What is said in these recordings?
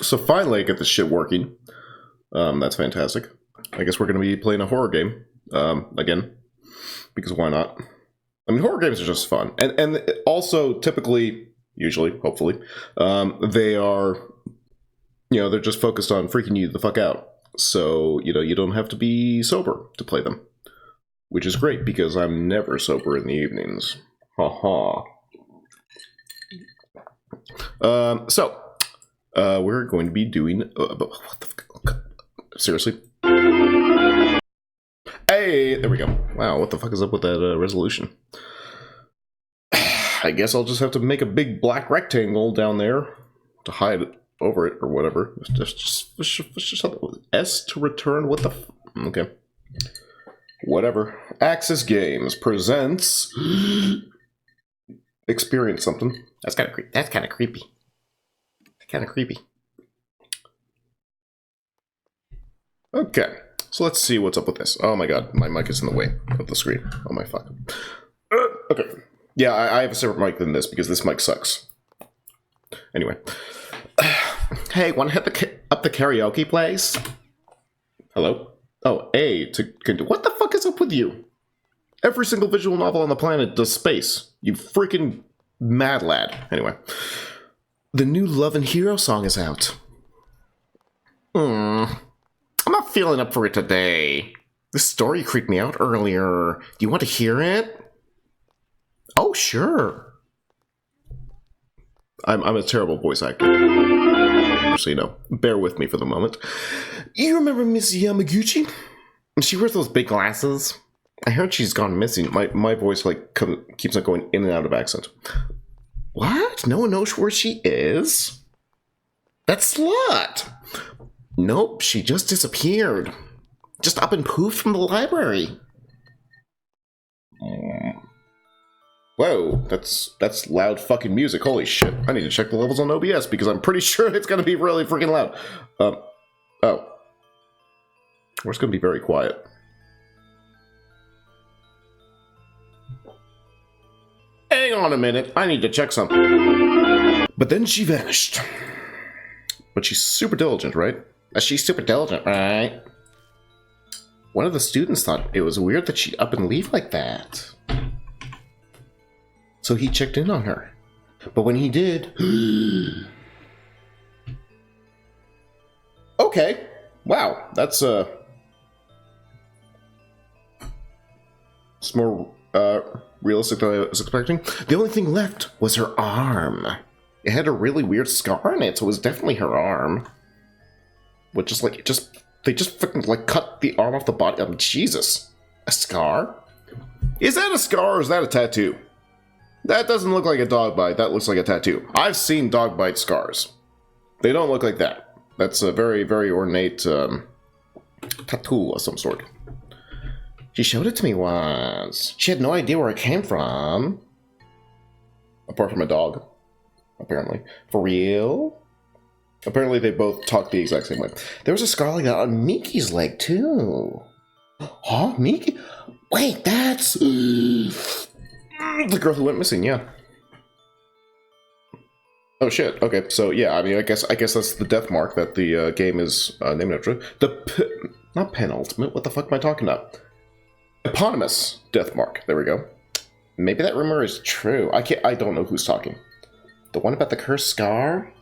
So finally I get this shit working. That's fantastic. I guess we're going to be playing a horror game again, because why not? I mean, horror games are just fun, and also typically, usually, hopefully, they are, they're just focused on freaking you the fuck out. So you don't have to be sober to play them, which is great because I'm never sober in the evenings. Ha ha. So we're going to be doing what the fuck? Seriously. Hey, there we go. Wow, what the fuck is up with that resolution? I guess I'll just have to make a big black rectangle down there to hide it over it or whatever. Just S to return. What the? Okay. Whatever. Axis Games presents Experience something. That's kind of creepy. That's kind of creepy. Kind of creepy. Okay. So let's see what's up with this. Oh my god, my mic is in the way of the screen. Oh my fuck. Okay. Yeah, I have a separate mic than this because this mic sucks. Anyway. Hey, want to hit up the karaoke place? Hello? Oh, A to... What the fuck is up with you? Every single visual novel on the planet does space. You freaking mad lad. Anyway. The new Love and Hero song is out. I'm not feeling up for it today. This story creeped me out earlier. Do you want to hear it? Oh, sure. I'm a terrible voice actor. So, bear with me for the moment. You remember Miss Yamaguchi? She wears those big glasses. I heard she's gone missing. My voice, keeps on going in and out of accent. What? No one knows where she is? That slut! Nope, she just disappeared. Just up and poofed from the library. Whoa, that's loud fucking music. Holy shit. I need to check the levels on OBS because I'm pretty sure it's gonna be really freaking loud. Oh. Or it's gonna be very quiet. Hang on a minute, I need to check something. But then she vanished. But she's super diligent, right? She's super diligent, right? One of the students thought it was weird that she'd up and leave like that. So he checked in on her. But when he did... Okay. Wow, that's it's more realistic than I was expecting. The only thing left was her arm. It had a really weird scar on it, so it was definitely her arm. But they just freaking cut the arm off the body. Jesus. A scar? Is that a scar or is that a tattoo? That doesn't look like a dog bite. That looks like a tattoo. I've seen dog bite scars. They don't look like that. That's a very, very ornate tattoo of some sort. She showed it to me once. She had no idea where it came from. Apart from a dog. Apparently. For real? Apparently they both talk the exact same way. There was a scar like that on Miki's leg, too. Huh? Miki? Wait, that's... the girl who went missing, yeah. Oh shit, okay, so yeah, I mean, I guess that's the death mark that the game is named after. Not penultimate, what the fuck am I talking about? Eponymous death mark, there we go. Maybe that rumor is true. I don't know who's talking. The one about the cursed scar?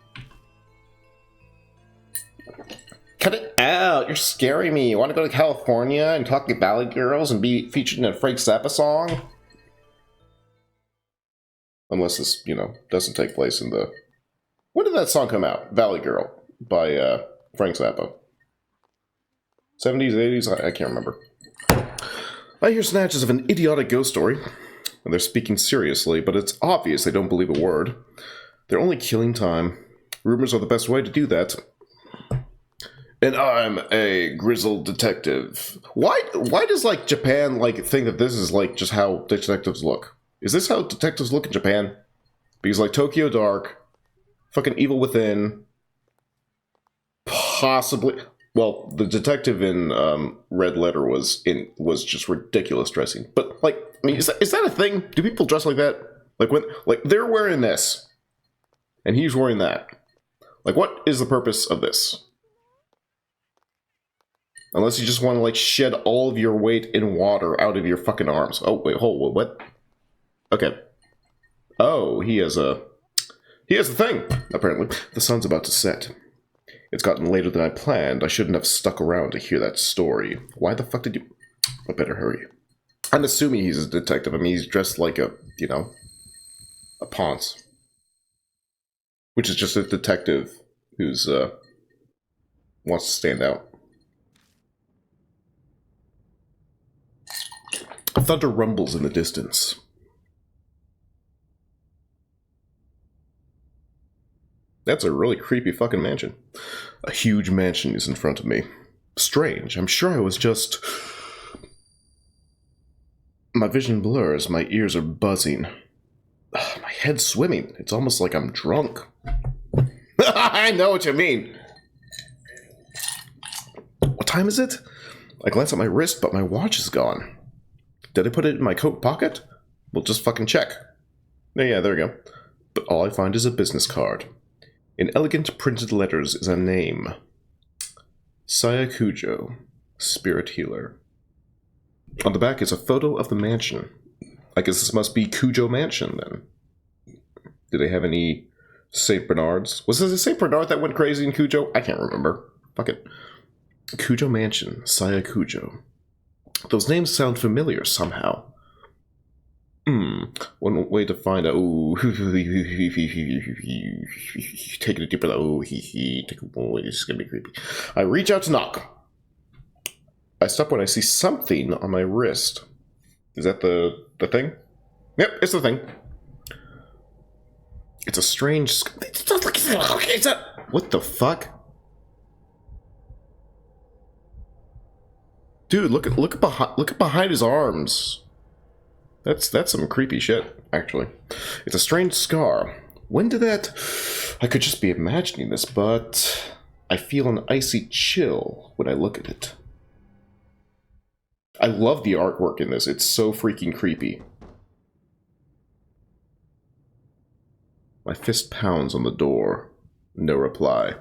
Cut it out, you're scaring me. You want to go to California and talk to Valley Girls and be featured in a Frank Zappa song? Unless this, doesn't take place in the... When did that song come out? Valley Girl by Frank Zappa. 70s, 80s? I can't remember. I hear snatches of an idiotic ghost story. And they're speaking seriously, but it's obvious they don't believe a word. They're only killing time. Rumors are the best way to do that. And I'm a grizzled detective. Why does, Japan, think that this is, just how detectives look? Is this how detectives look in Japan? Because, Tokyo Dark, fucking Evil Within, possibly... Well, the detective in Red Letter was just ridiculous dressing. But, is that a thing? Do people dress like that? They're wearing this, and he's wearing that. Like, what is the purpose of this? Unless you just want to, like, shed all of your weight in water out of your fucking arms. Oh, wait, hold, what? Okay. Oh, he has a thing, apparently. The sun's about to set. It's gotten later than I planned. I shouldn't have stuck around to hear that story. Why the fuck did you... I better hurry. I'm assuming he's a detective. I mean, he's dressed like a, you know, a Ponce. Which is just a detective who's, wants to stand out. Thunder rumbles in the distance. That's a really creepy fucking mansion. A huge mansion is in front of me. Strange. I'm sure I was just... My vision blurs. My ears are buzzing. My head's swimming. It's almost like I'm drunk. I know what you mean. What time is it? I glance at my wrist, but my watch is gone. Did I put it in my coat pocket? We'll just fucking check. Yeah, there we go. But all I find is a business card. In elegant printed letters is a name. Saya Kujo, spirit healer. On the back is a photo of the mansion. I guess this must be Kujo Mansion, then. Do they have any St. Bernards? Was it a St. Bernard that went crazy in Kujo? I can't remember. Fuck it. Kujo Mansion, Saya Kujo. Those names sound familiar somehow. One way to find out. Ooh, taking a deeper. Oh, this is gonna be creepy. I reach out to knock. I stop when I see something on my wrist. Is that the thing? Yep, it's the thing. It's a strange. It's a. What the fuck? Dude, look at behind his arms. That's some creepy shit, actually. It's a strange scar. When did that... I could just be imagining this, but... I feel an icy chill when I look at it. I love the artwork in this. It's so freaking creepy. My fist pounds on the door. No reply.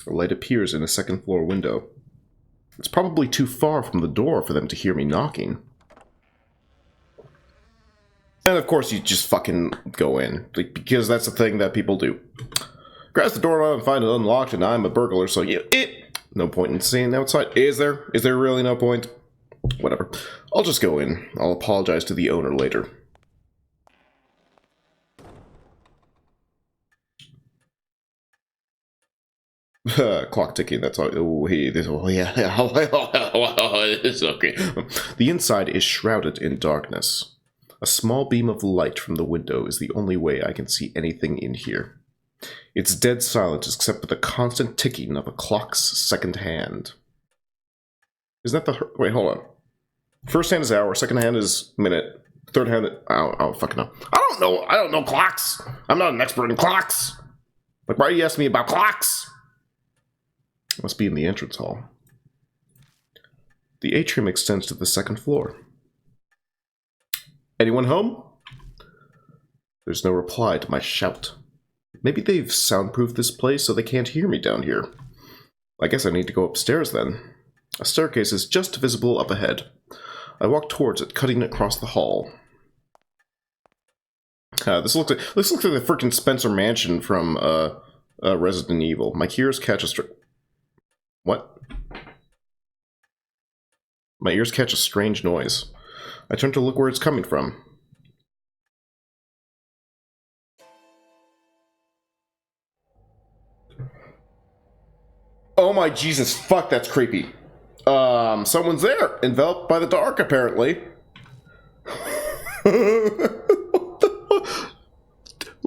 A light appears in a second floor window. It's probably too far from the door for them to hear me knocking. And of course you just fucking go in, because that's the thing that people do. Grab the door and find it unlocked, and I'm a burglar, so yeah, no point in staying outside. Is there? Is there really no point? Whatever. I'll just go in. I'll apologize to the owner later. Clock ticking, that's all. Oh, hey, this. Oh, yeah. It's okay. The inside is shrouded in darkness. A small beam of light from the window is the only way I can see anything in here. It's dead silent except for the constant ticking of a clock's second hand. Isn't that the... Wait, hold on. First hand is hour, second hand is minute, third hand... I don't fucking know. I don't know clocks! I'm not an expert in clocks! Like, why are you asking me about clocks? Must be in the entrance hall. The atrium extends to the second floor. Anyone home? There's no reply to my shout. Maybe they've soundproofed this place so they can't hear me down here. I guess I need to go upstairs then. A staircase is just visible up ahead. I walk towards it, cutting across the hall. This looks like the freaking Spencer Mansion from Resident Evil. My ears catch a What? My ears catch a strange noise. I turn to look where it's coming from. Oh my Jesus, fuck, that's creepy. Someone's there, enveloped by the dark, apparently. What the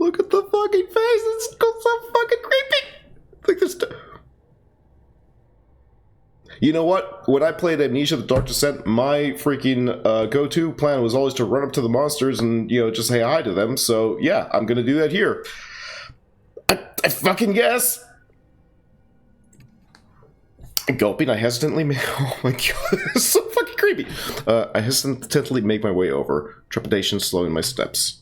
Look at the fucking face, it's so fucking creepy. Like this. You know what? When I played Amnesia: The Dark Descent, my freaking go-to plan was always to run up to the monsters and, you know, just say hi to them. So, yeah, I'm gonna do that here. I fucking guess. Gulping, I hesitantly make... Oh my god, it's so fucking creepy. I hesitantly make my way over, trepidation slowing my steps.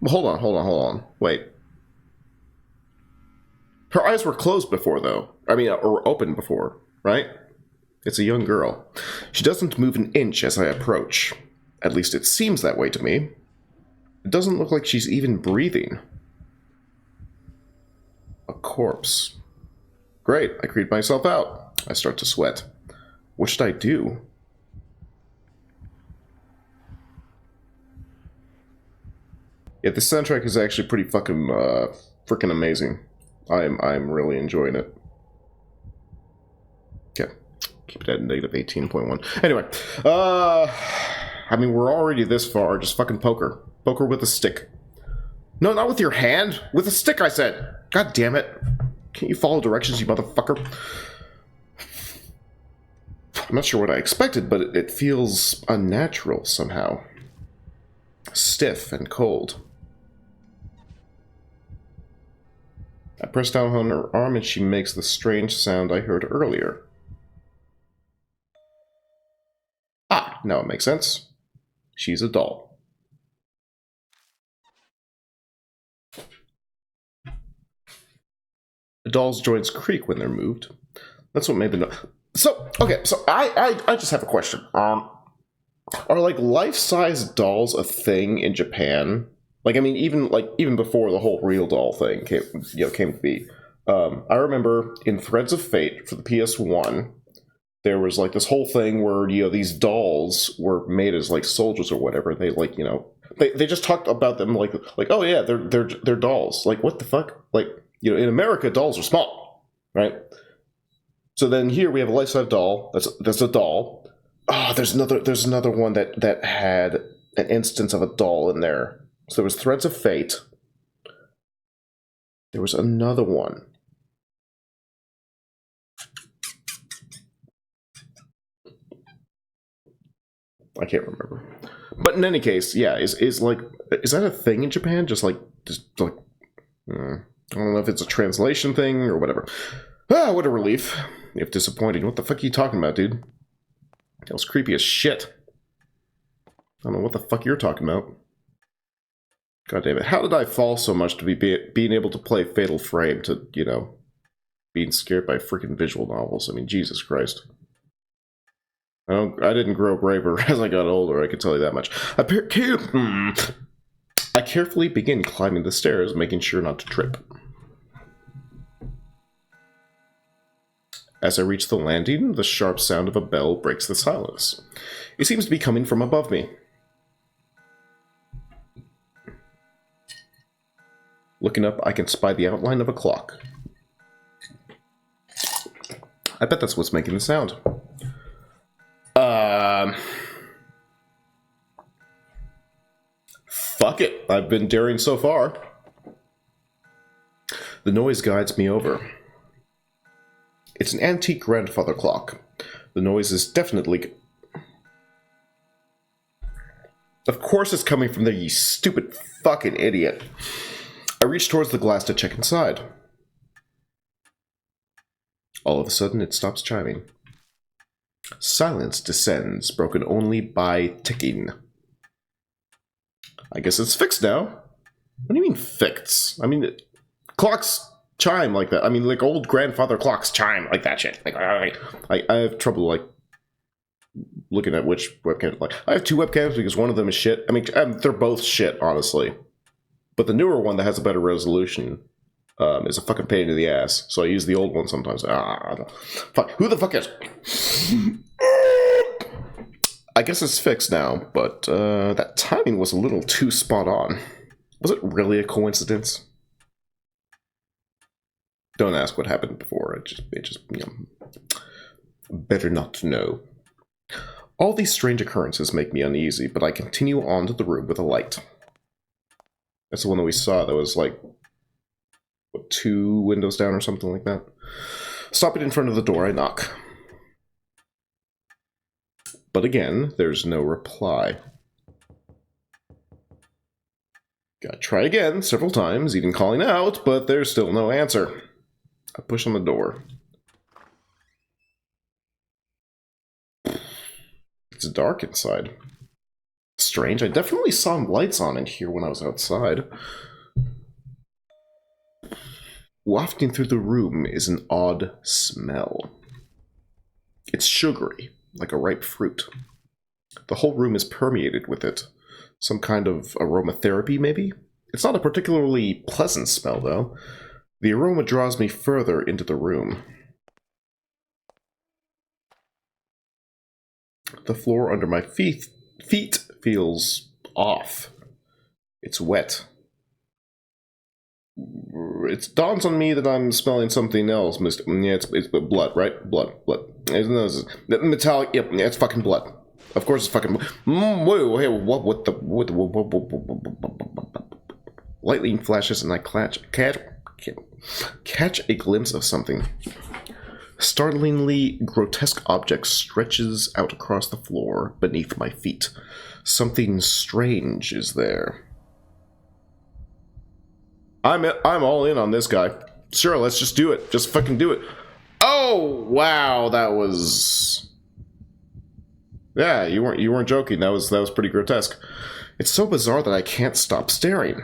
Hold on, hold on, hold on. Wait. Her eyes were closed before, though. I mean, or open before, right? It's a young girl. She doesn't move an inch as I approach. At least it seems that way to me. It doesn't look like she's even breathing. A corpse. Great, I creep myself out. I start to sweat. What should I do? Yeah, the soundtrack is actually pretty fucking, freaking amazing. I'm really enjoying it. Okay, keep it at negative 18.1. Anyway, I mean, we're already this far. Just fucking poke her. Poke her with a stick. No, not with your hand. With a stick, I said. God damn it. Can't you follow directions, you motherfucker? I'm not sure what I expected, but it feels unnatural somehow. Stiff and cold. I press down on her arm and she makes the strange sound I heard earlier. Ah, now it makes sense. She's a doll. The doll's joints creak when they're moved. That's what made the So, okay, so I just have a question. Are like life-size dolls a thing in Japan? Like, I mean, even before the whole real doll thing came to be. I remember in Threads of Fate for the PS1, there was like this whole thing where, these dolls were made as like soldiers or whatever. They like, they just talked about them like, oh yeah, they're dolls. Like, what the fuck? Like, in America, dolls are small, right? So then here we have a life-size doll. That's a doll. Oh, there's another one that had an instance of a doll in there. So there was Threads of Fate. There was another one. I can't remember. But in any case, yeah, is that a thing in Japan? Just like I don't know if it's a translation thing or whatever. Ah, what a relief. If disappointing. What the fuck are you talking about, dude? That was creepy as shit. I don't know what the fuck you're talking about. God damn it. How did I fall so much to being able to play Fatal Frame to, being scared by freaking visual novels? I mean, Jesus Christ. I didn't grow braver as I got older, I can tell you that much. I carefully begin climbing the stairs, making sure not to trip. As I reach the landing, the sharp sound of a bell breaks the silence. It seems to be coming from above me. Looking up, I can spy the outline of a clock. I bet that's what's making the sound. Fuck it. I've been daring so far. The noise guides me over. It's an antique grandfather clock. The noise is definitely... Of course it's coming from there, you stupid fucking idiot. I reach towards the glass to check inside. All of a sudden, it stops chiming. Silence descends, broken only by ticking. I guess it's fixed now. What do you mean fixed? I mean, clocks chime like that. I mean, like old grandfather clocks chime like that shit. Like, I have trouble, like, looking at which webcam. Like, I have two webcams because one of them is shit. I mean, they're both shit, honestly. But the newer one that has a better resolution is a fucking pain in the ass. So I use the old one sometimes. Fuck. Who the fuck is... I guess it's fixed now, but that timing was a little too spot on. Was it really a coincidence? Don't ask what happened before. It just better not to know. All these strange occurrences make me uneasy, but I continue on to the room with a light. That's the one that we saw that was like, what, 2 windows down or something like that. Stop it in front of the door, I knock. But again, there's no reply. Gotta try again several times, even calling out, but there's still no answer. I push on the door. It's dark inside. strange. I definitely saw lights on in here when I was outside. Wafting through the room is an odd smell. It's sugary, like a ripe fruit. The whole room is permeated with it. Some kind of aromatherapy, maybe? It's not a particularly pleasant smell, though. The aroma draws me further into the room. The floor under my feet feels off. It's wet. It dawns on me that I'm smelling something else, Mr. Yeah, it's blood, right? Blood. It's metallic. Yep, yeah, it's fucking blood. Of course, it's fucking. Whoa, hey, what the? Lightning flashes, and I catch a glimpse of something. Startlingly grotesque object stretches out across the floor beneath my feet. Something strange is there. I'm all in on this guy. Sure, let's just do it. Just fucking do it. Oh wow, that was. Yeah, you weren't joking. That was pretty grotesque. It's so bizarre that I can't stop staring.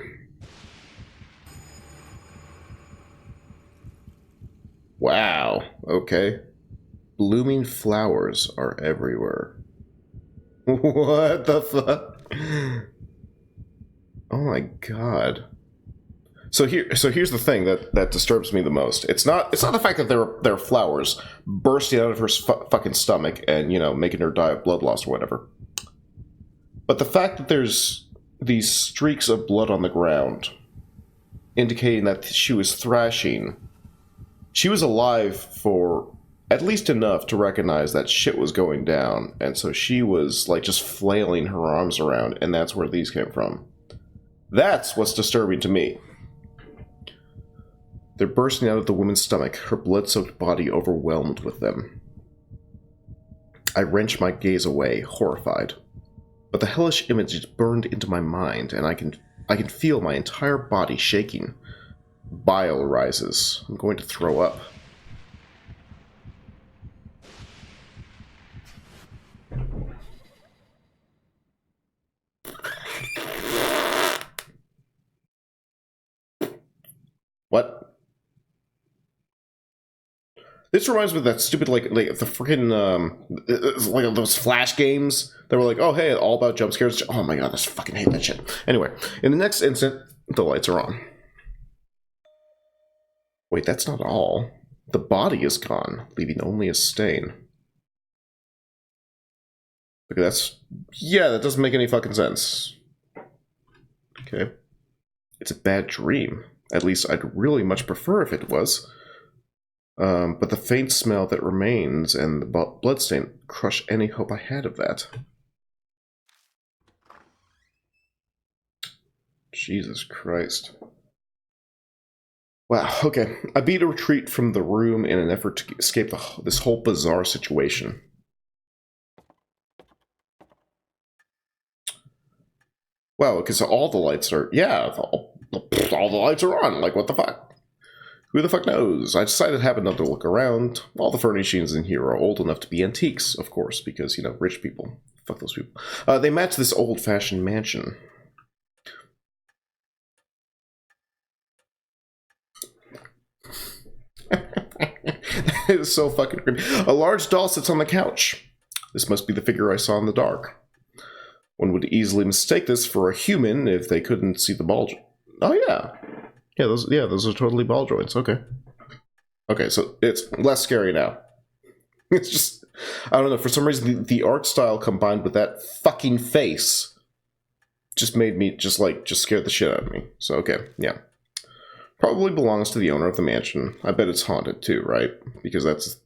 Wow. Okay. Blooming flowers are everywhere. What the fuck? Oh my god. So here's the thing that disturbs me the most. It's not the fact that there are flowers bursting out of her fucking stomach and, you know, making her die of blood loss or whatever. But the fact that there's these streaks of blood on the ground indicating that she was thrashing. She was alive for at least enough to recognize that shit was going down, and so she was like just flailing her arms around, and that's where these came from. That's what's disturbing to me. They're bursting out of the woman's stomach, her blood-soaked body overwhelmed with them. I wrench my gaze away, horrified. But the hellish image is burned into my mind, and I can feel my entire body shaking. Bile rises. I'm going to throw up. What? This reminds me of that stupid, like the freaking, like those Flash games that were like, oh, hey, all about jump scares. Oh my god, I fucking hate that shit. Anyway, in the next instant, the lights are on. Wait, that's not all. The body is gone, leaving only a stain. Okay, that doesn't make any fucking sense. Okay. It's a bad dream. At least I'd really much prefer if it was. But the faint smell that remains and the bloodstain crush any hope I had of that. Jesus Christ. Wow, okay. I beat a retreat from the room in an effort to escape this whole bizarre situation. Wow, okay, so all the lights are... Yeah, all the lights are on. Like, what the fuck? Who the fuck knows? I decided to have another look around. All the furnishings in here are old enough to be antiques, of course, because, you know, rich people. Fuck those people. They match this old-fashioned mansion. That is so fucking creepy. A large doll sits on the couch. This must be the figure I saw in the dark. One would easily mistake this for a human if they couldn't see the ball. Oh yeah. Those are totally ball joints. Okay. Okay, so it's less scary now. It's just, I don't know, for some reason the art style combined with that fucking face just made me just scared the shit out of me. So okay, yeah. Probably belongs to the owner of the mansion. I bet it's haunted too, right? Because that's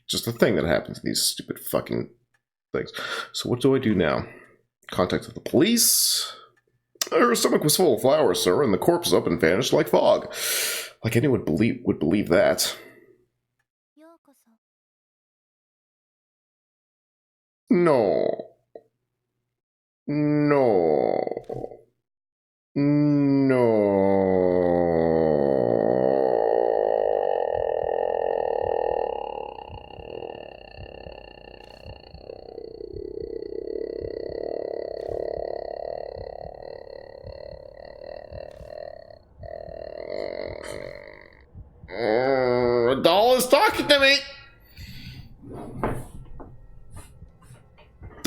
just the thing that happens in these stupid fucking things. So what do I do now? Contact the police? Her stomach was full of flowers, sir, and the corpse up and vanished like fog. Like anyone would believe that. No. No. No.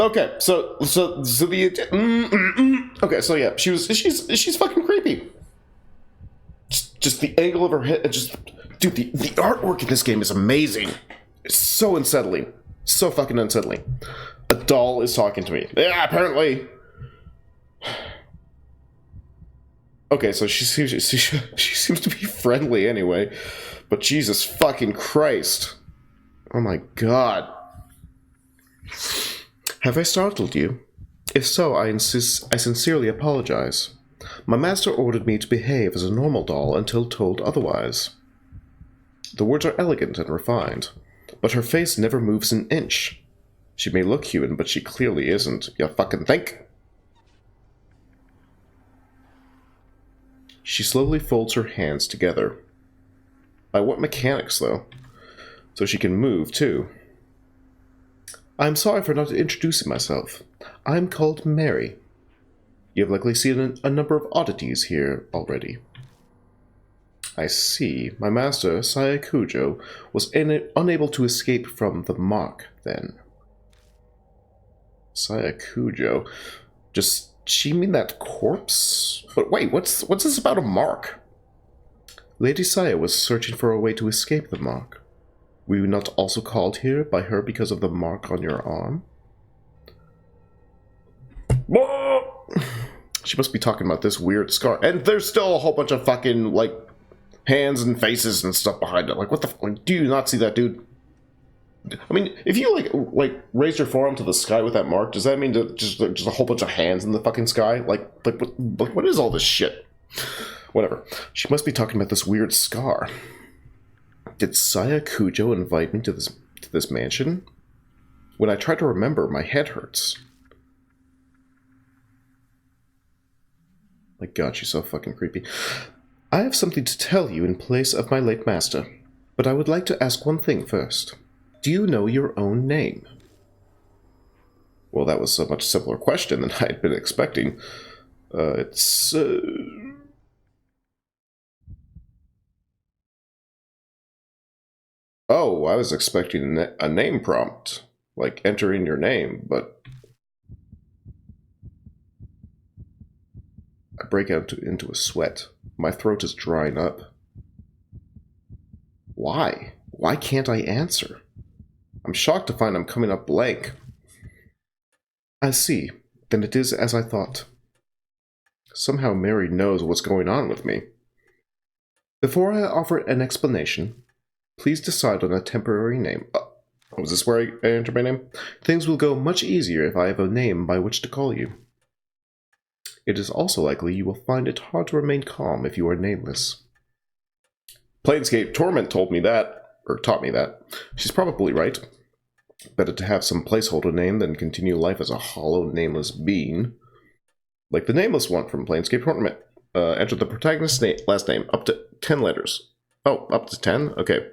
Okay, so the okay, so yeah, she's fucking creepy. Just the angle of her head, just dude, the artwork in this game is amazing. It's so unsettling, so fucking unsettling. A doll is talking to me. Yeah, apparently. Okay, so she seems to be friendly anyway, but Jesus fucking Christ. Oh my god. Have I startled you? If so, I sincerely apologize. My master ordered me to behave as a normal doll until told otherwise. The words are elegant and refined, but her face never moves an inch. She may look human, but she clearly isn't. You fucking think? She slowly folds her hands together. By what mechanics, though? So she can move, too. I'm sorry for not introducing myself. I'm called Mary. You have likely seen a number of oddities here already. I see. My master, Sayakujo, was unable to escape from the mark, then. Sayakujo? Does she mean that corpse? But wait, what's this about a mark? Lady Saya was searching for a way to escape the mark. Were you not also called here by her because of the mark on your arm? She must be talking about this weird scar. And there's still a whole bunch of fucking, like, hands and faces and stuff behind it. Like, what the fuck? Do you not see that, dude? I mean, if you, like raise your forearm to the sky with that mark, does that mean just a whole bunch of hands in the fucking sky? Like what is all this shit? Whatever. She must be talking about this weird scar. Did Sayakujo invite me to this mansion? When I try to remember, my head hurts. My god, she's so fucking creepy. I have something to tell you in place of my late master, but I would like to ask one thing first. Do you know your own name? Well, that was a much simpler question than I had been expecting. It's... Oh, I was expecting a name prompt. Like, enter in your name, but... I break out into a sweat. My throat is drying up. Why? Why can't I answer? I'm shocked to find I'm coming up blank. I see. Then it is as I thought. Somehow Mary knows what's going on with me. Before I offer an explanation, please decide on a temporary name. Oh, is this where I enter my name? Things will go much easier if I have a name by which to call you. It is also likely you will find it hard to remain calm if you are nameless. Planescape Torment told me that, or taught me that. She's probably right. Better to have some placeholder name than continue life as a hollow, nameless being. Like the nameless one from Planescape Torment. Enter the protagonist's last name, up to 10 letters. Oh, up to 10? Okay.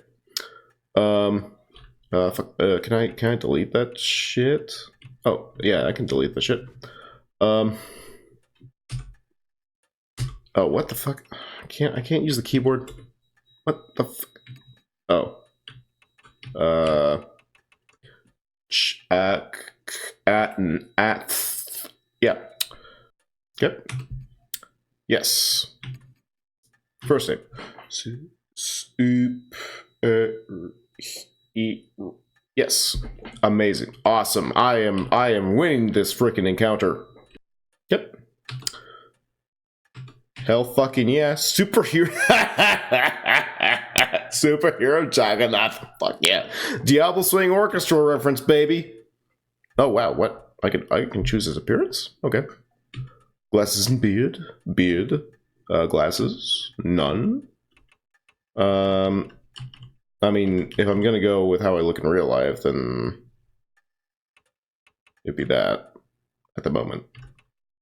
Can I delete that shit? Oh, yeah, I can delete the shit. Oh, what the fuck? I can't use the keyboard. What the fuck? Oh. Yeah. Yep. Yes. First name. Yes. Amazing. Awesome. I am winning this freaking encounter. Yep. Hell fucking yeah. Superhero. Superhero Juggernaut. Fuck yeah. Diablo Swing Orchestra reference, baby. Oh wow, what? I can choose his appearance? Okay. Glasses and beard. Beard. Glasses. None. I mean, if I'm gonna go with how I look in real life, then it'd be that at the moment.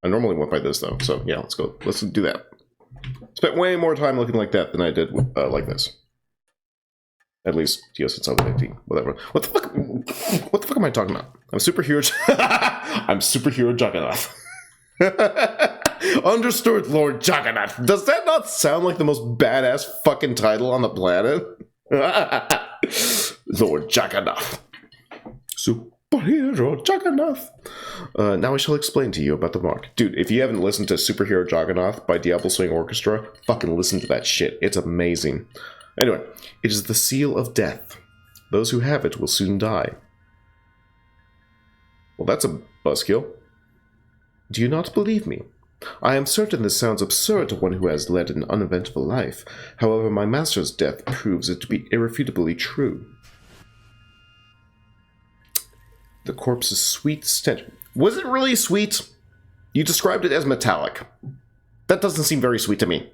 I normally went by this though, so yeah, let's go. Let's do that. Spent way more time looking like that than I did like this. At least, since I was 18. Whatever. What the fuck? What the fuck am I talking about? I'm superhero. I'm superhero Juggernaut. Understood, Lord Juggernaut. Does that not sound like the most badass fucking title on the planet? Lord Juggernaut. Superhero For Hero Jagannath! Now I shall explain to you about the mark. Dude, if you haven't listened to Superhero Jagannath by Diablo Swing Orchestra, fucking listen to that shit. It's amazing. Anyway, it is the seal of death. Those who have it will soon die. Well, that's a buzzkill. Do you not believe me? I am certain this sounds absurd to one who has led an uneventful life. However, my master's death proves it to be irrefutably true. The corpse's sweet stench. Was it really sweet? You described it as metallic. That doesn't seem very sweet to me.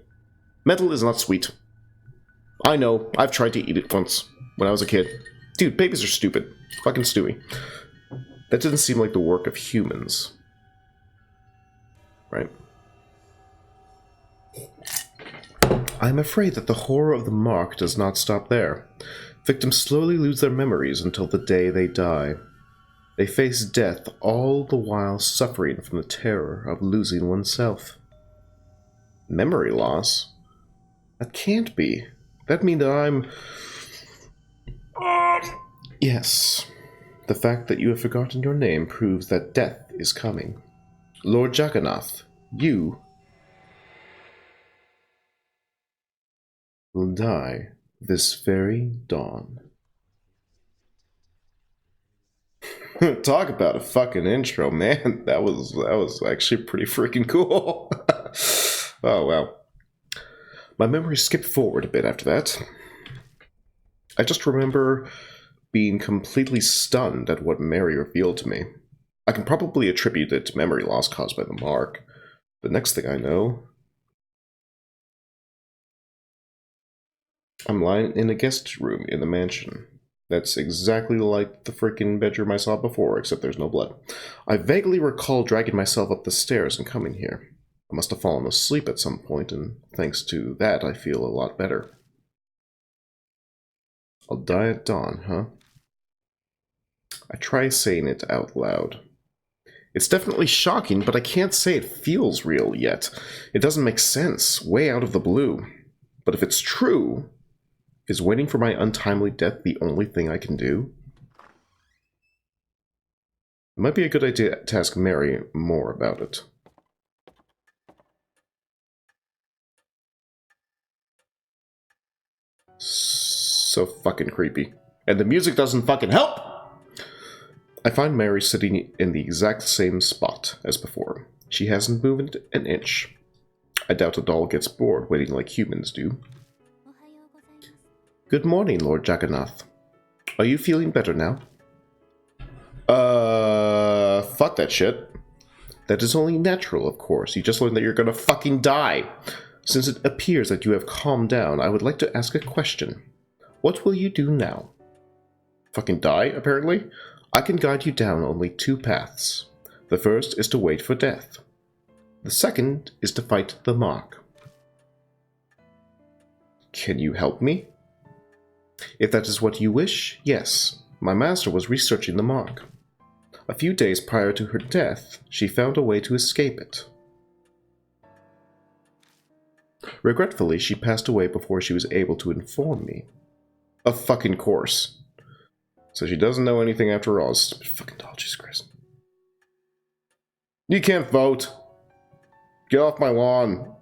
Metal is not sweet. I know, I've tried to eat it once, when I was a kid. Dude, babies are stupid. Fucking Stewie. That didn't seem like the work of humans. Right? I'm afraid that the horror of the mark does not stop there. Victims slowly lose their memories until the day they die. They face death all the while suffering from the terror of losing oneself. Memory loss? That can't be. That means that I'm... Yes. The fact that you have forgotten your name proves that death is coming. Lord Jagannath, you will die this very dawn. Talk about a fucking intro, man. That was actually pretty freaking cool. Oh, wow. My memory skipped forward a bit after that. I just remember being completely stunned at what Mary revealed to me. I can probably attribute it to memory loss caused by the mark. The next thing I know, I'm lying in a guest room in the mansion. That's exactly like the freaking bedroom I saw before, except there's no blood. I vaguely recall dragging myself up the stairs and coming here. I must have fallen asleep at some point, and thanks to that, I feel a lot better. I'll die at dawn, huh? I try saying it out loud. It's definitely shocking, but I can't say it feels real yet. It doesn't make sense, way out of the blue. But if it's true, is waiting for my untimely death the only thing I can do? It might be a good idea to ask Mary more about it. So fucking creepy. And the music doesn't fucking help! I find Mary sitting in the exact same spot as before. She hasn't moved an inch. I doubt a doll gets bored waiting like humans do. Good morning, Lord Jagannath. Are you feeling better now? Fuck that shit. That is only natural, of course. You just learned that you're gonna fucking die. Since it appears that you have calmed down, I would like to ask a question. What will you do now? Fucking die, apparently? I can guide you down only two paths. The first is to wait for death. The second is to fight the mark. Can you help me? If that is what you wish, yes. My master was researching the mark. A few days prior to her death, she found a way to escape it. Regretfully, she passed away before she was able to inform me. Of fucking course. So she doesn't know anything after all. Stupid fucking doll, Jesus Christ. You can't vote. Get off my lawn.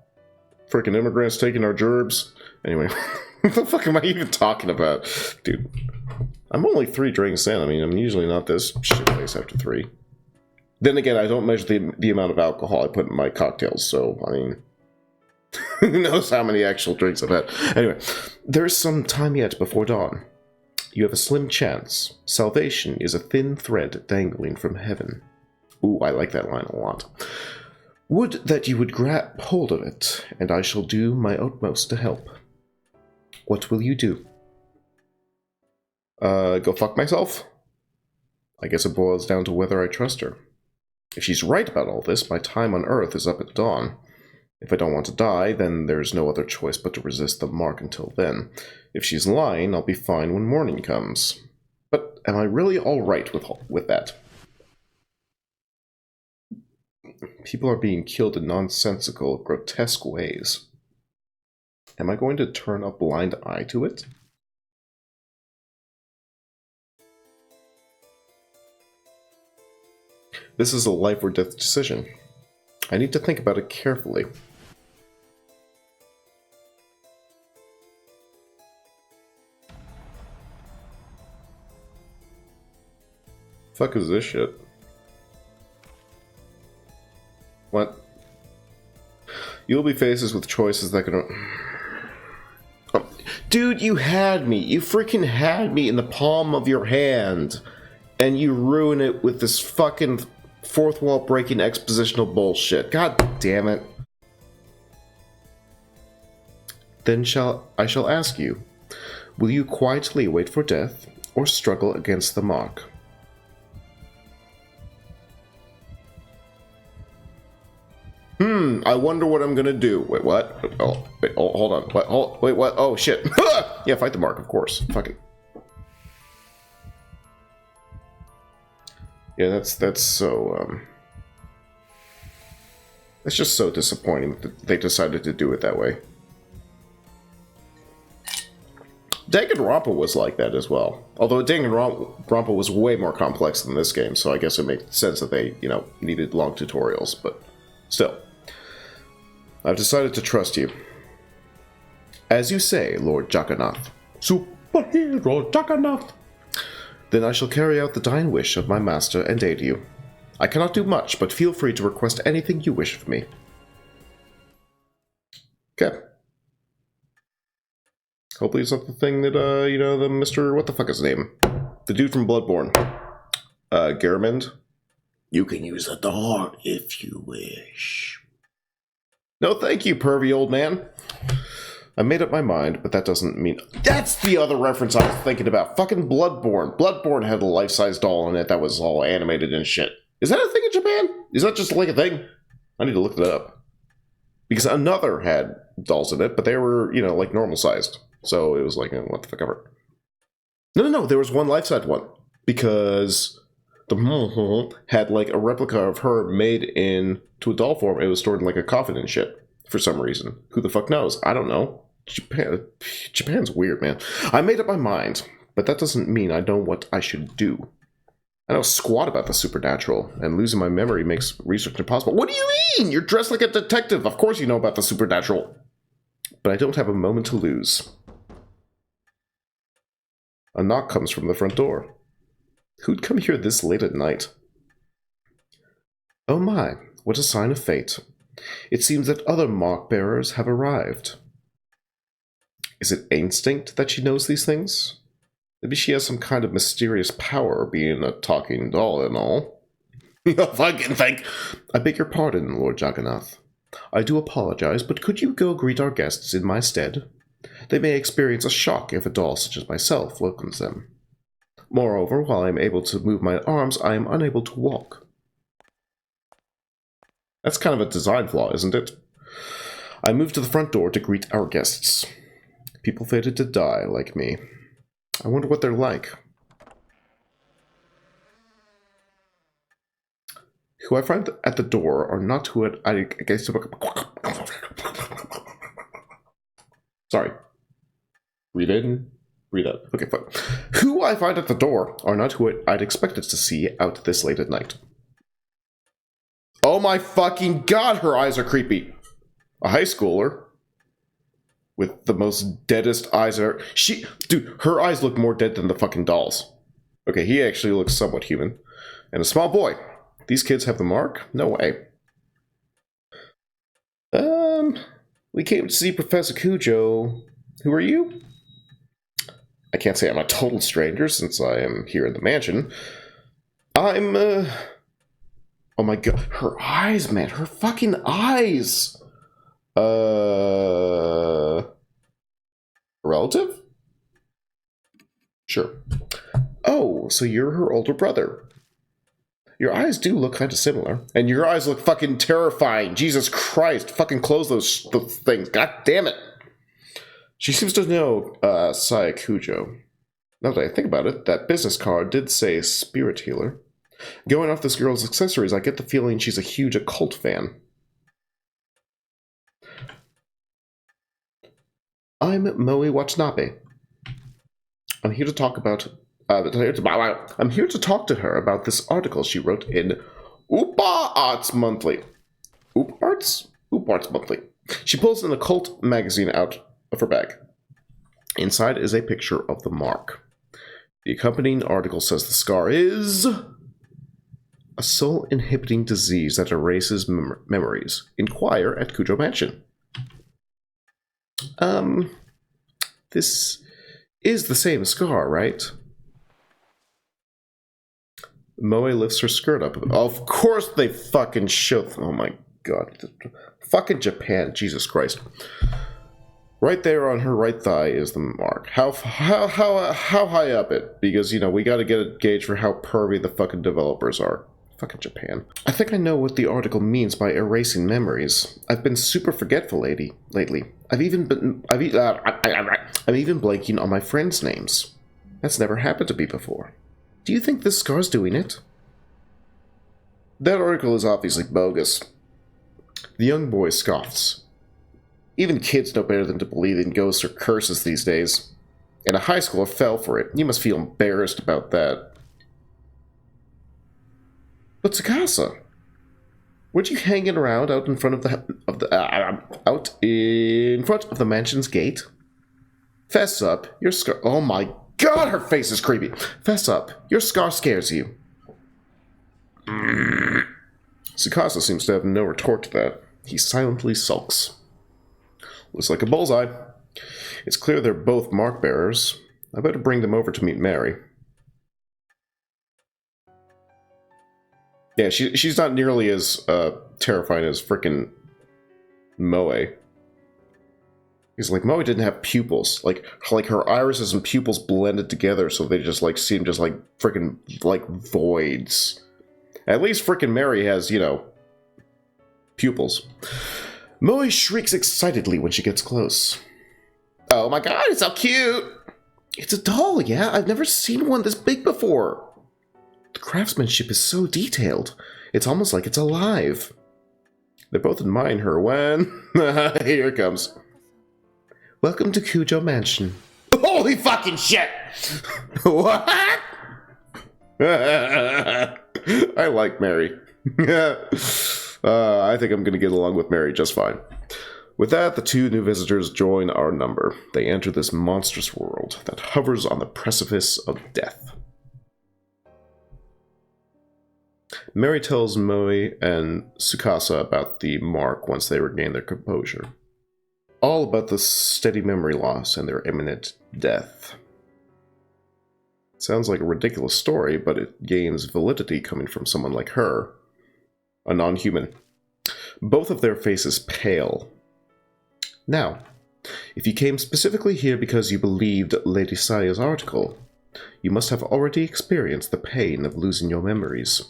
Freaking immigrants taking our gerbs. Anyway, what the fuck am I even talking about? Dude, I'm only 3 drinks in. I mean, I'm usually not this shit-faced after 3. Then again, I don't measure the amount of alcohol I put in my cocktails, so, I mean... who knows how many actual drinks I've had. Anyway, there's some time yet before dawn. You have a slim chance. Salvation is a thin thread dangling from heaven. Ooh, I like that line a lot. Would that you would grab hold of it, and I shall do my utmost to help. What will you do? Go fuck myself? I guess it boils down to whether I trust her. If she's right about all this, my time on Earth is up at dawn. If I don't want to die, then there's no other choice but to resist the mark until then. If she's lying, I'll be fine when morning comes. But am I really alright with that? People are being killed in nonsensical, grotesque ways. Am I going to turn a blind eye to it? This is a life or death decision. I need to think about it carefully. Fuck is this shit? What? You'll be faced with choices that can... Oh, dude, you had me. You freaking had me in the palm of your hand. And you ruin it with this fucking fourth wall breaking expositional bullshit. God damn it. Then I shall ask you, will you quietly wait for death or struggle against the mark? I wonder what I'm gonna do. Wait, what? Oh, wait, oh, hold on. What? Oh, wait, what? Oh, shit. Yeah, fight the mark, of course. Fucking. Yeah, that's so, It's just so disappointing that they decided to do it that way. Danganronpa was like that as well. Although Danganronpa was way more complex than this game, so I guess it makes sense that they, you know, needed long tutorials, but still. I've decided to trust you. As you say, Lord Jagannath. Superhero Jagannath! Then I shall carry out the dying wish of my master and aid you. I cannot do much, but feel free to request anything you wish of me. Okay. Hopefully it's not the thing that, you know, the Mr. What the fuck is his name? The dude from Bloodborne. Garamond? You can use the door if you wish. No thank you, pervy old man. I made up my mind, but that doesn't mean... That's the other reference I was thinking about. Fucking Bloodborne. Bloodborne had a life-size doll in it that was all animated and shit. Is that a thing in Japan? Is that just like a thing? I need to look that up. Because another had dolls in it, but they were, you know, like normal-sized. So it was like, what the fuck ever. No, there was one life-size one. Because the had like a replica of her made into a doll form. It was stored in like a coffin and shit. For some reason. Who the fuck knows? I don't know. Japan's weird, man. I made up my mind, but that doesn't mean I know what I should do. I know squat about the supernatural, and losing my memory makes research impossible. What do you mean? You're dressed like a detective. Of course you know about the supernatural. But I don't have a moment to lose. A knock comes from the front door. Who'd come here this late at night? Oh my, what a sign of fate. It seems that other mark-bearers have arrived. Is it instinct that she knows these things? Maybe she has some kind of mysterious power, being a talking doll and all. Fucking think. I beg your pardon, Lord Jagannath. I do apologize, but could you go greet our guests in my stead? They may experience a shock if a doll such as myself welcomes them. Moreover, while I am able to move my arms, I am unable to walk. That's kind of a design flaw, isn't it? I moved to the front door to greet our guests. People fated to die, like me. I wonder what they're like. Who I find at the door are not who I guess... Sorry. Breathe in, breathe out. Okay, fine. Who I find at the door are not who I'd expected to see out this late at night. Oh my fucking god, her eyes are creepy. A high schooler with the most deadest eyes ever. Dude, her eyes look more dead than the fucking dolls. Okay, he actually looks somewhat human. And a small boy. These kids have the mark? No way. We came to see Professor Kujo. Who are you? I can't say I'm a total stranger since I am here in the mansion. I'm, Oh my god, her eyes, man, her fucking eyes! Relative? Sure. Oh, so you're her older brother. Your eyes do look kind of similar. And your eyes look fucking terrifying. Jesus Christ, fucking close those things. God damn it. She seems to know, Saya Kujo. Now that I think about it, that business card did say spirit healer. Going off this girl's accessories, I get the feeling she's a huge occult fan. I'm Moe Watanabe. I'm here to talk to her about this article she wrote in... Ooh, Oopa Arts Monthly. Oop Arts? Oop Arts Monthly. She pulls an occult magazine out of her bag. Inside is a picture of the mark. The accompanying article says the scar is a soul-inhibiting disease that erases memories. Inquire at Kujo Mansion. This is the same scar, right? Moe lifts her skirt up. Of course they fucking show. Oh my god. Fucking Japan. Jesus Christ. Right there on her right thigh is the mark. How high up it? Because, you know, we gotta get a gauge for how pervy the fucking developers are. Fucking Japan. I think I know what the article means by erasing memories. I've been super forgetful lately. I'm even blanking on my friends' names. That's never happened to me before. Do you think this scar's doing it? That article is obviously bogus. The young boy scoffs. Even kids know better than to believe in ghosts or curses these days. And a high schooler fell for it. You must feel embarrassed about that. But Tsukasa, weren't you hanging around out in front of the mansion's gate? Fess up, your scar. Oh my god, her face is creepy. Fess up, your scar scares you. Tsukasa seems to have no retort to that. He silently sulks. Looks like a bullseye. It's clear they're both mark bearers. I better bring them over to meet Mary. Yeah, she's not nearly as terrifying as frickin' Moe. He's like, Moe didn't have pupils. Like her irises and pupils blended together, so they just like seem just like frickin' like voids. At least frickin' Mary has, you know, pupils. Moe shrieks excitedly when she gets close. Oh my god, it's so cute! It's a doll, yeah? I've never seen one this big before. The craftsmanship is so detailed. It's almost like it's alive. They're both admiring her when... Here it comes. Welcome to Kujo Mansion. Holy fucking shit! What? I like Mary. I think I'm going to get along with Mary just fine. With that, the two new visitors join our number. They enter this monstrous world that hovers on the precipice of death. Mary tells Moe and Tsukasa about the mark once they regain their composure. All about the steady memory loss and their imminent death. Sounds like a ridiculous story, but it gains validity coming from someone like her, a non-human. Both of their faces pale. Now, if you came specifically here because you believed Lady Saya's article, you must have already experienced the pain of losing your memories.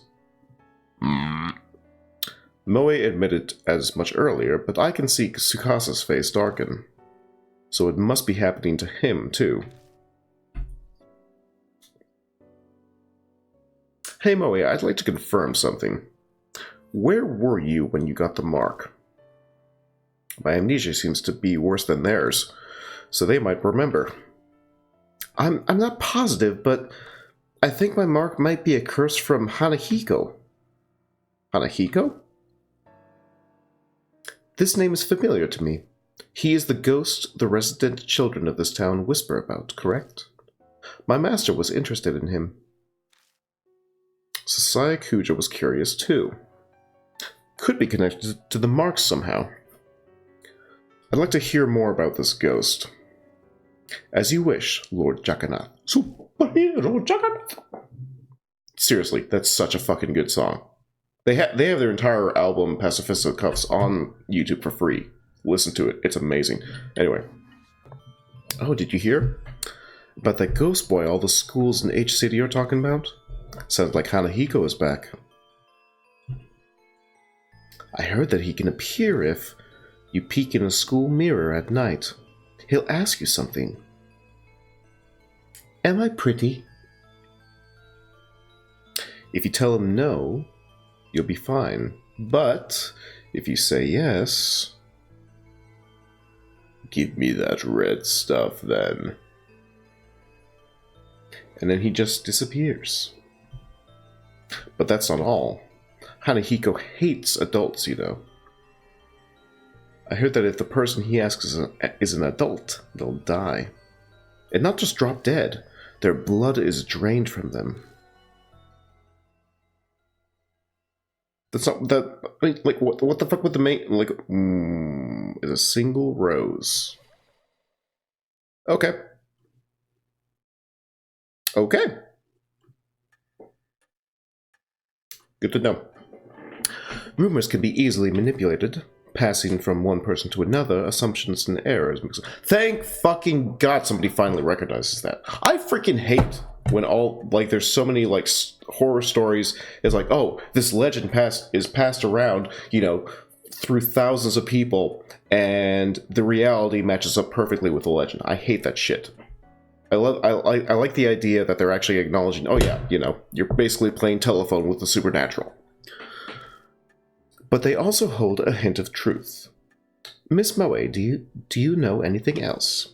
Moe admitted as much earlier, but I can see Tsukasa's face darken. So it must be happening to him, too. Hey Moe, I'd like to confirm something. Where were you when you got the mark? My amnesia seems to be worse than theirs, so they might remember. I'm not positive, but I think my mark might be a curse from Hanahiko. Hanahiko? This name is familiar to me. He is the ghost the resident children of this town whisper about, correct? My master was interested in him. Sasaya Kujo was curious too. Could be connected to the marks somehow. I'd like to hear more about this ghost. As you wish, Lord Jagannath. Superhero Jagannath! Seriously, that's such a fucking good song. They have their entire album, Pacifista Cuffs, on YouTube for free. Listen to it. It's amazing. Anyway. Oh, did you hear? About that ghost boy all the schools in H-City are talking about? Sounds like Hanahiko is back. I heard that he can appear if you peek in a school mirror at night. He'll ask you something. Am I pretty? If you tell him no, you'll be fine. But if you say yes... Give me that red stuff, then. And then he just disappears. But that's not all. Hanahiko hates adults, you know. I heard that if the person he asks is an adult, they'll die. And not just drop dead, their blood is drained from them. That's not that. Like, what the fuck would the main like? Is a single rose. Okay. Okay. Good to know. Rumors can be easily manipulated, passing from one person to another, assumptions and errors. Thank fucking God somebody finally recognizes that. I freaking hate when there's so many, like, horror stories. It's like, oh, this legend is passed around, you know, through thousands of people, and the reality matches up perfectly with the legend. I hate that shit. I like the idea that they're actually acknowledging, oh yeah, you know, you're basically playing telephone with the supernatural. But they also hold a hint of truth. Miss Moe, do you know anything else?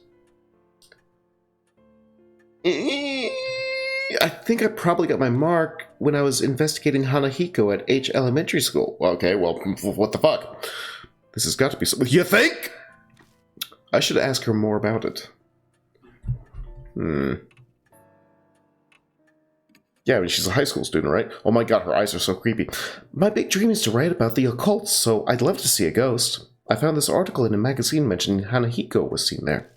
I think I probably got my mark when I was investigating Hanahiko at H Elementary School. Okay, well, what the fuck? This has got to be something. You think? I should ask her more about it. Yeah, I mean, she's a high school student, right? Oh my god, her eyes are so creepy. My big dream is to write about the occult, so I'd love to see a ghost. I found this article in a magazine mentioning Hanahiko was seen there.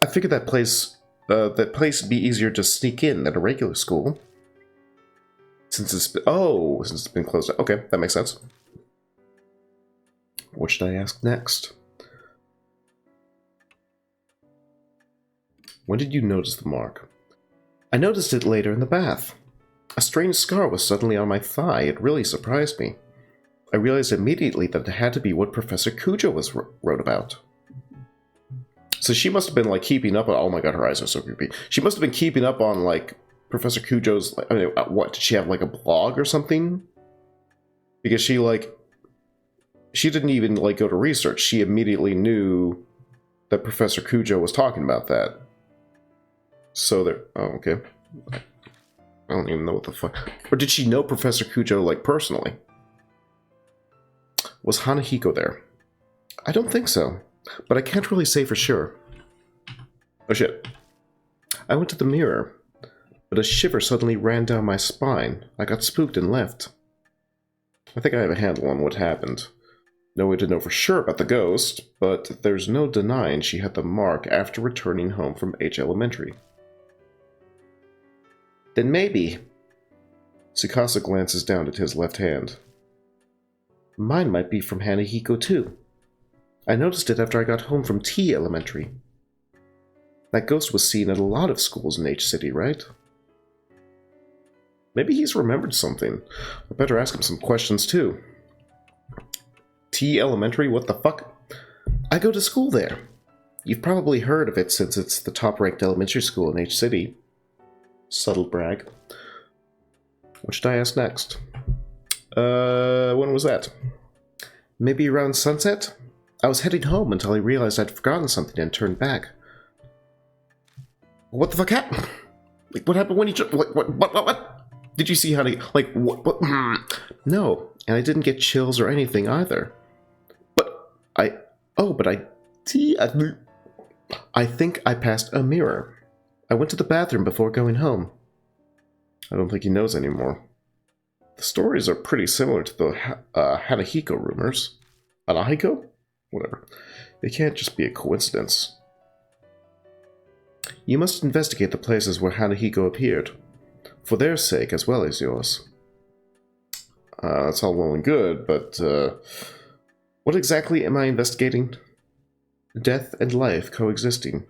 I figured that place would be easier to sneak in than a regular school. Since it's been closed. Okay, that makes sense. What should I ask next? When did you notice the mark? I noticed it later in the bath. A strange scar was suddenly on my thigh. It really surprised me. I realized immediately that it had to be what Professor Kujo wrote about. So she must have been, like, keeping up on... Oh my god, her eyes are so creepy. She must have been keeping up on, like, Professor Kujo's... I mean, what, did she have, like, a blog or something? Because she, like... She didn't even, like, go to research. She immediately knew that Professor Kujo was talking about that. So there... Oh, okay. I don't even know what the fuck... Or did she know Professor Kujo, like, personally? Was Hanahiko there? I don't think so, but I can't really say for sure. Oh shit. I went to the mirror, but a shiver suddenly ran down my spine. I got spooked and left. I think I have a handle on what happened. No way to know for sure about the ghost, but there's no denying she had the mark after returning home from H Elementary. Then maybe... Tsukasa glances down at his left hand. Mine might be from Hanahiko too. I noticed it after I got home from T Elementary. That ghost was seen at a lot of schools in H City, right? Maybe he's remembered something. I better ask him some questions too. T Elementary? What the fuck? I go to school there. You've probably heard of it since it's the top-ranked elementary school in H City. Subtle brag. What should I ask next? When was that? Maybe around sunset? I was heading home until I realized I'd forgotten something and turned back. What the fuck happened? Like, what happened when you... What? Did you see how to... Like, what? No, and I didn't get chills or anything either. But I... Oh, but I... I think I passed a mirror. I went to the bathroom before going home. I don't think he knows anymore. The stories are pretty similar to the Hanahiko rumors. Hanahiko? Whatever. It can't just be a coincidence. You must investigate the places where Hanahiko appeared, for their sake as well as yours. That's all well and good, but what exactly am I investigating? Death and life coexisting.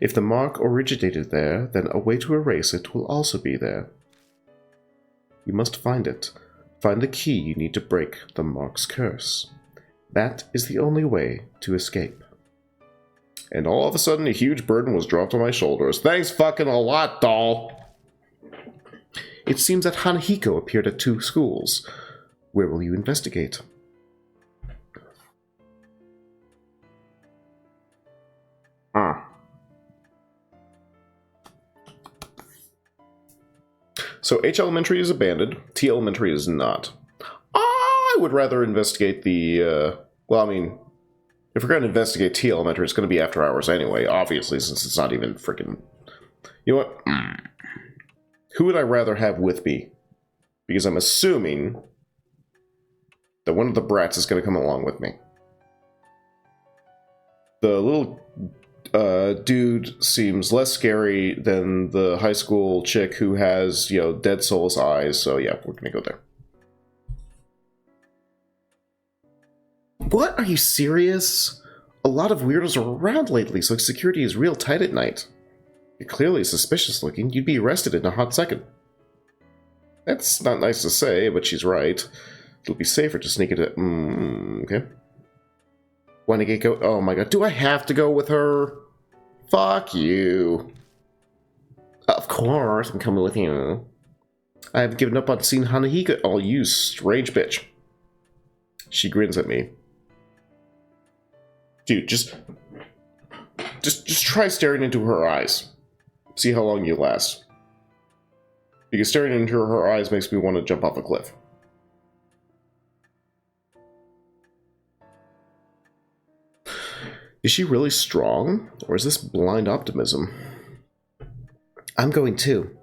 If the mark originated there, then a way to erase it will also be there. You must find it. Find the key you need to break the mark's curse. That is the only way to escape. And all of a sudden, a huge burden was dropped on my shoulders. Thanks fucking a lot, doll! It seems that Hanahiko appeared at 2 schools. Where will you investigate? So H Elementary is abandoned, T Elementary is not. I would rather investigate the, well, I mean, if we're going to investigate T Elementary, it's going to be after hours anyway, obviously, since it's not even freaking... You know what? Who would I rather have with me? Because I'm assuming that one of the brats is going to come along with me. The little dude seems less scary than the high school chick who has, you know, dead soulless eyes, so yeah, we're going to go there. What? Are you serious? A lot of weirdos are around lately, so security is real tight at night. You're clearly suspicious looking. You'd be arrested in a hot second. That's not nice to say, but she's right. It'll be safer to sneak into... okay. Want to get go... Oh my god, do I have to go with her? Fuck you. Of course, I'm coming with you. I haven't given up on seeing Hanahika. Oh, you strange bitch. She grins at me. Dude, just try staring into her eyes. See how long you last. Because staring into her eyes makes me want to jump off a cliff. Is she really strong? Or is this blind optimism? I'm going too.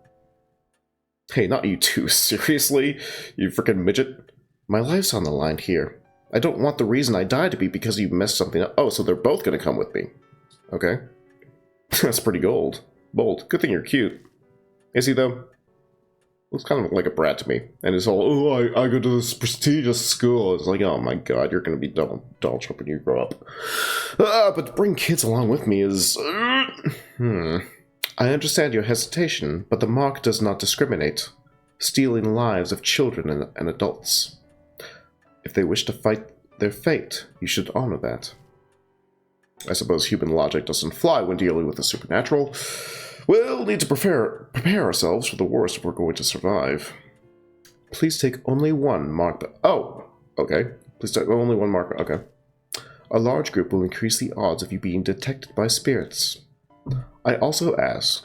Hey, not you two. Seriously? You freaking midget? My life's on the line here. I don't want the reason I died to be because you messed something up. Oh, so they're both going to come with me. Okay. That's pretty bold. Good thing you're cute. Is he, though? Looks kind of like a brat to me. And it's all, oh, I go to this prestigious school. It's like, oh my god, you're going to be Donald Trump when you grow up. But to bring kids along with me is... I understand your hesitation, but the mark does not discriminate, stealing lives of children and adults. If they wish to fight their fate, you should honor that. I suppose human logic doesn't fly when dealing with the supernatural. We'll need to prepare ourselves for the worst if we're going to survive. Please take only one mark. Oh, okay. Please take only one mark. Okay. A large group will increase the odds of you being detected by spirits. I also ask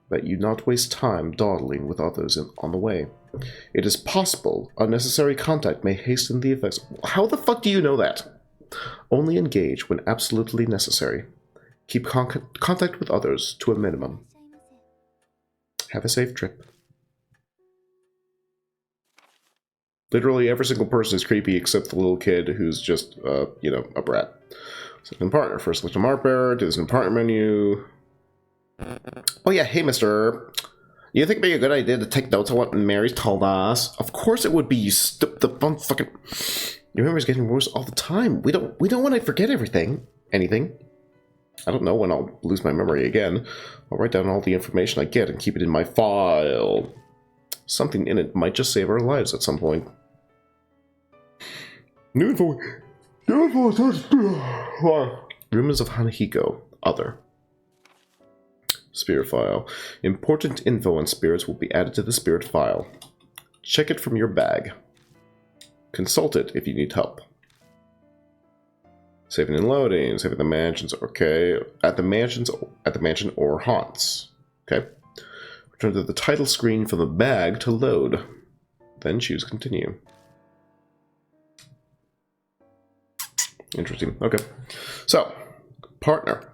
that you not waste time dawdling with others on the way. It is possible unnecessary contact may hasten the effects. How the fuck do you know that? Only engage when absolutely necessary. Keep contact with others to a minimum. Have a safe trip. Literally every single person is creepy except the little kid who's just, you know, a brat. Second partner. First select a mark bearer. Do this in partner menu. Oh yeah, hey mister. You think it'd be a good idea to take notes on what Mary's told us? Of course it would be, you the bum fucking... Your memory's getting worse all the time. We don't want to forget anything. I don't know when I'll lose my memory again. I'll write down all the information I get and keep it in my file. Something in it might just save our lives at some point. New info. Rumors of Hanahiko. Other. Spirit file. Important info on spirits will be added to the spirit file. Check it from your bag. Consult it if you need help. Saving and loading. Saving the mansions. Okay. At the mansion or haunts. Okay. Return to the title screen from the bag to load. Then choose continue. Interesting. Okay. So, partner.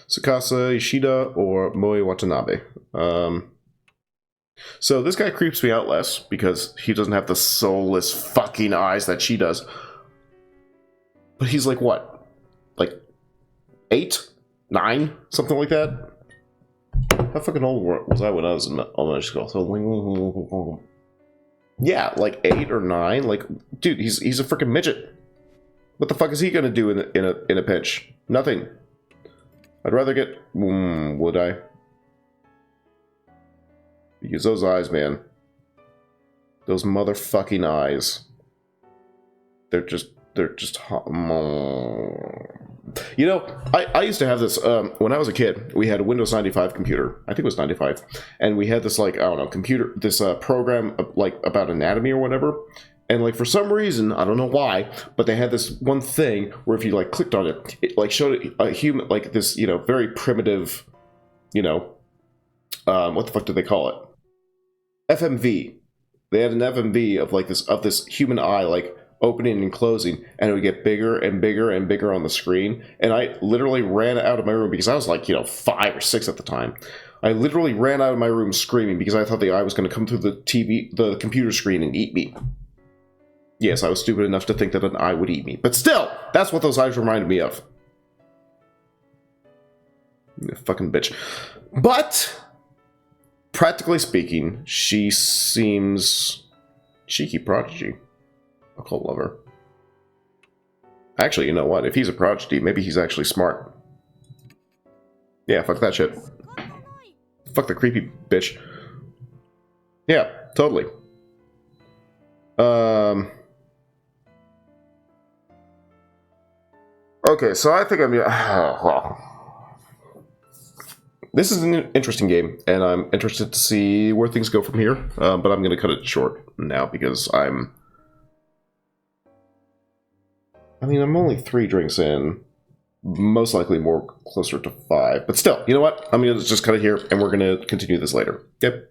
Tsukasa Ishida or Moe Watanabe. So this guy creeps me out less because he doesn't have the soulless fucking eyes that she does. But he's like what? Like 8? 9? Something like that? How fucking old was I when I was in elementary school? So, yeah, like 8 or 9. Like, dude, he's a freaking midget. What the fuck is he gonna do in a pinch? Nothing. I'd rather get... would I? Because those eyes, man. Those motherfucking eyes. They're just hot. You know, I used to have this, when I was a kid, we had a Windows 95 computer. I think it was 95. And we had this, like, I don't know, this program, like, about anatomy or whatever. And, like, for some reason, I don't know why, but they had this one thing where if you, like, clicked on it, it, like, showed a human, like, this, you know, very primitive, you know, what the fuck do they call it? FMV. they had an FMV of like this human eye like opening and closing, and it would get bigger and bigger and bigger on the screen. And I literally ran out of my room because I was like, 5 or 6 at the time. I literally ran out of my room screaming because I thought the eye was going to come through the computer screen and eat me. Yes, I was stupid enough to think that an eye would eat me. But still, that's what those eyes reminded me of. You fucking bitch. But, practically speaking, she seems cheeky prodigy. Occult lover. Actually, you know what? If he's a prodigy, maybe he's actually smart. Yeah, fuck that shit. Fuck the creepy bitch. Yeah, totally. Okay, so I think I'm... well, this is an interesting game, and I'm interested to see where things go from here, but I'm going to cut it short now because I'm only 3 drinks in. Most likely more closer to 5. But still, you know what? I'm going to just cut it here, and we're going to continue this later. Yep.